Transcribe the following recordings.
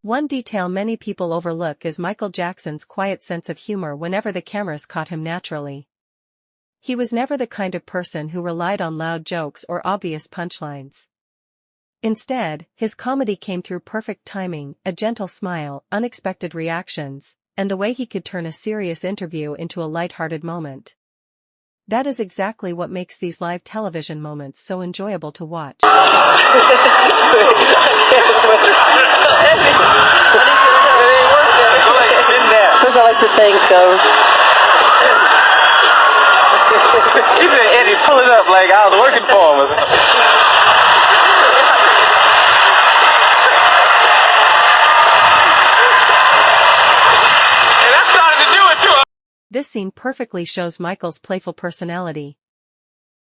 One detail many people overlook is Michael Jackson's quiet sense of humor whenever the cameras caught him naturally. He was never the kind of person who relied on loud jokes or obvious punchlines. Instead, his comedy came through perfect timing, a gentle smile, unexpected reactions, and the way he could turn a serious interview into a light-hearted moment. That is exactly what makes these live television moments so enjoyable to watch. I like to think so. Even Eddie pulling up like I was working for him. And I started to do it too. This scene perfectly shows Michael's playful personality.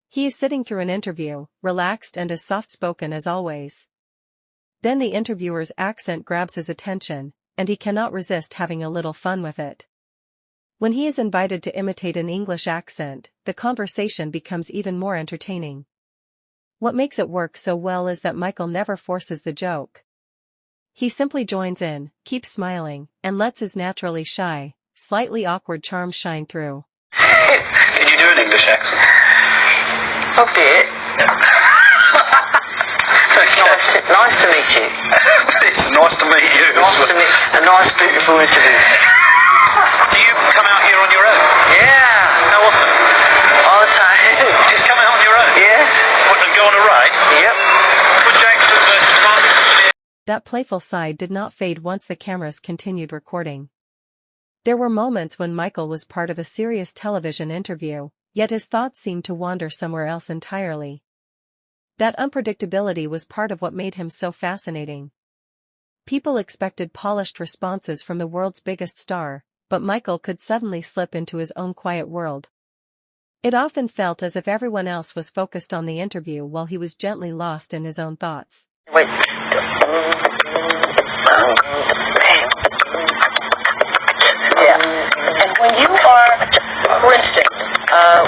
He is sitting through an interview, relaxed and as soft-spoken as always. Then the interviewer's accent grabs his attention, and he cannot resist having a little fun with it. When he is invited to imitate an English accent, the conversation becomes even more entertaining. What makes it work so well is that Michael never forces the joke. He simply joins in, keeps smiling, and lets his naturally shy, slightly awkward charm shine through. Can you do an English accent? A bit. Nice to meet you. It's nice to meet you. Nice to meet a nice, beautiful interview. Do you come out here on your own? Yeah. How often? All the time. Just come out on your own? Yes. What, and go on a ride? Yep. With Jackson versus Martin. That playful side did not fade once the cameras continued recording. There were moments when Michael was part of a serious television interview, yet his thoughts seemed to wander somewhere else entirely. That unpredictability was part of what made him so fascinating. People expected polished responses from the world's biggest star, but Michael could suddenly slip into his own quiet world. It often felt as if everyone else was focused on the interview while he was gently lost in his own thoughts. Wait. Yeah. And when you are, for instance,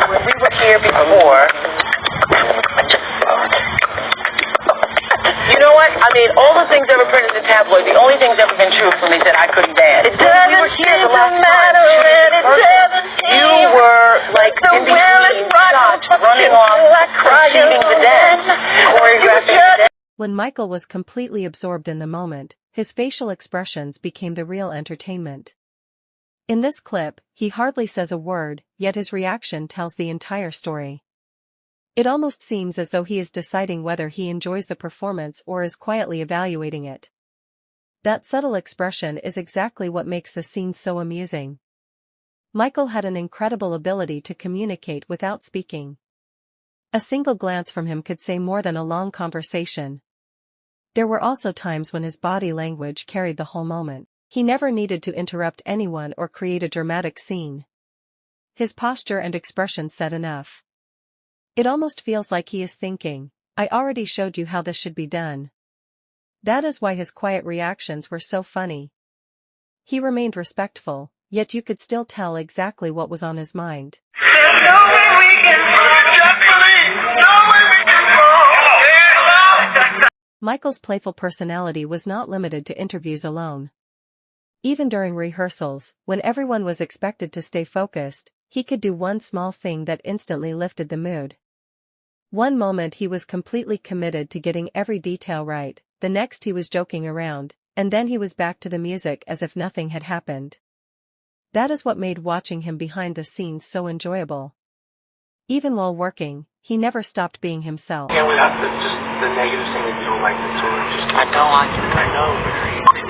when we were here before, you know what? I mean, all the things ever printed in the tabloid, the only thing's ever been true for me that I couldn't dance. It doesn't we were here the last matter when it doesn't you were like in between shots, running off, shooting the dance, choreographing the dance. When Michael was completely absorbed in the moment, his facial expressions became the real entertainment. In this clip, he hardly says a word, yet his reaction tells the entire story. It almost seems as though he is deciding whether he enjoys the performance or is quietly evaluating it. That subtle expression is exactly what makes the scene so amusing. Michael had an incredible ability to communicate without speaking. A single glance from him could say more than a long conversation. There were also times when his body language carried the whole moment. He never needed to interrupt anyone or create a dramatic scene. His posture and expression said enough. It almost feels like he is thinking, I already showed you how this should be done. That is why his quiet reactions were so funny. He remained respectful, yet you could still tell exactly what was on his mind. Michael's playful personality was not limited to interviews alone. Even during rehearsals, when everyone was expected to stay focused, he could do one small thing that instantly lifted the mood. One moment he was completely committed to getting every detail right, the next he was joking around, and then he was back to the music as if nothing had happened. That is what made watching him behind the scenes so enjoyable. Even while working, he never stopped being himself. Yeah, without the negative thing that you don't like the tour. I don't like it. I know.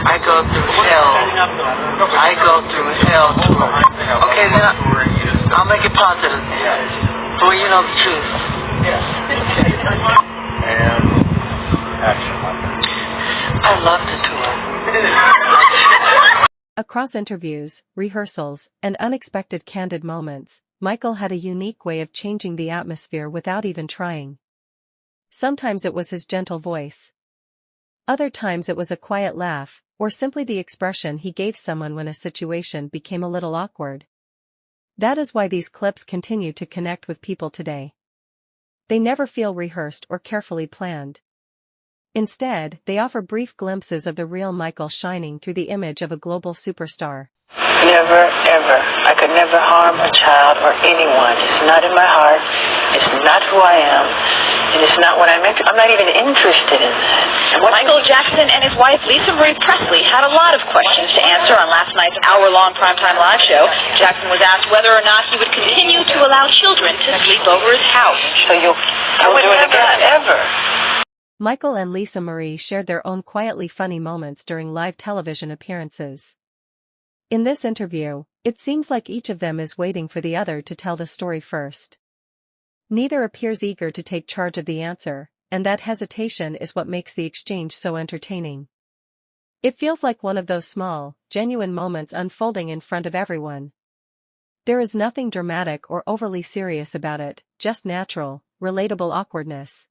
I go through hell. I go through hell too. Okay, then I'll make it positive. Boy, you know the truth. Yes. And action. I love the tour. Across interviews, rehearsals, and unexpected candid moments, Michael had a unique way of changing the atmosphere without even trying. Sometimes it was his gentle voice. Other times it was a quiet laugh, or simply the expression he gave someone when a situation became a little awkward. That is why these clips continue to connect with people today. They never feel rehearsed or carefully planned. Instead, they offer brief glimpses of the real Michael shining through the image of a global superstar. Never, ever. I could never harm a child or anyone. It's not in my heart. It's not who I am. And it's not what I'm not even interested in that. Michael Jackson and his wife Lisa Marie Presley had a lot of questions to answer on last night's hour-long primetime live show. Jackson was asked whether or not he would continue to allow children to sleep over his house. So I would never, ever. Michael and Lisa Marie shared their own quietly funny moments during live television appearances. In this interview, it seems like each of them is waiting for the other to tell the story first. Neither appears eager to take charge of the answer, and that hesitation is what makes the exchange so entertaining. It feels like one of those small, genuine moments unfolding in front of everyone. There is nothing dramatic or overly serious about it, just natural, relatable awkwardness.